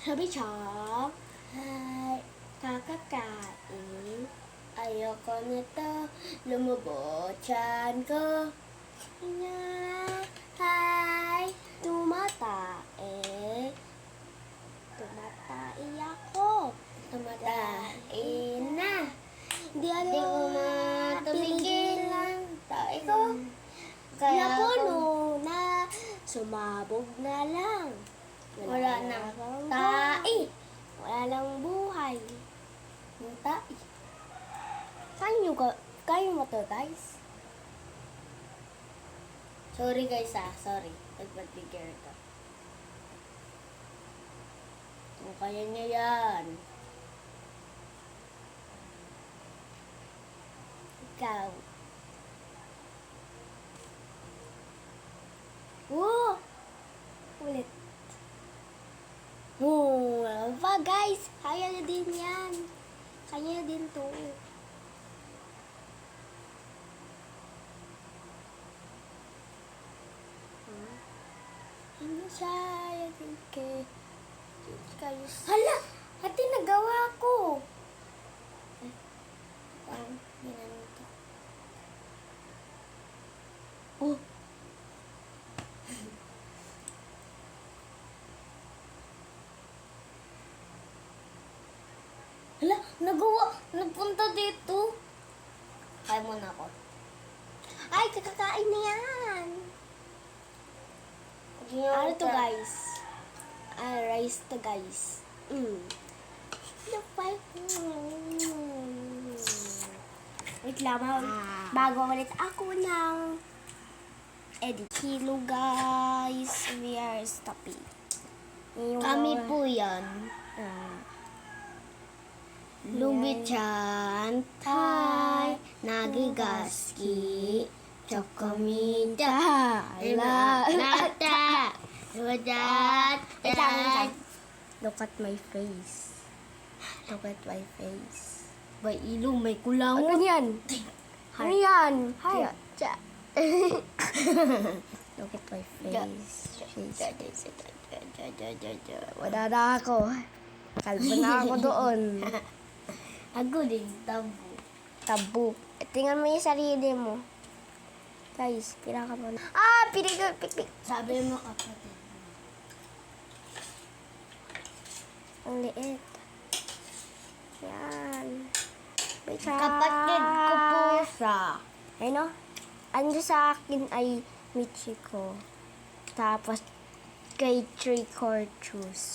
Sabi Chop, hi, kakakain. Ayoko na to, lumubot tiyan ko. Hi, tumatae. Tumatai ako. Tumatain na. Hindi Di ko matumigil lang. tae ko. Kaya Kaya puno na, sumabog na lang. Wala nang buhay. tae. Wala nang buhay. Yung tae. Kaya mo to, guys? Sorry guys sorry. Nagpa-trigger ka. Kung kaya niya yan. Ikaw. Woo! Ulit. Pa guys, kaya na din yan. Kaya na din to. Ano siya? Hala! Ate, nagawa ko! Parang ginano to. Oh! Hala! Nagawa! Nagpunta dito! Kaya mo na ako. Ay, kakakain na yan! Ano to, guys? Rice to, guys. Wait lang, bago ulit ako ng edit. Hello, guys. We are stopping. Kami po yan. Lubichan, Thai, Nagigaski, Chokomita, Nata, Wajat, Wait lang. Look at my face. Look at my face. May ilong, may kulangot. Ano yan? Ano yan? Hi. Look at my face. Wala na ako. Kalbo na ako doon. Ako din, tabo. Tabu. Tingnan mo yung sarili mo. Guys, pira ka mo na. Pili ko. Pik. Sabi mo kapatid. Ang liit. Yan. Wait, Kapatid ko po siya. Ayun o. Ando sa akin ay Michiko. Tapos kay Tricorchus.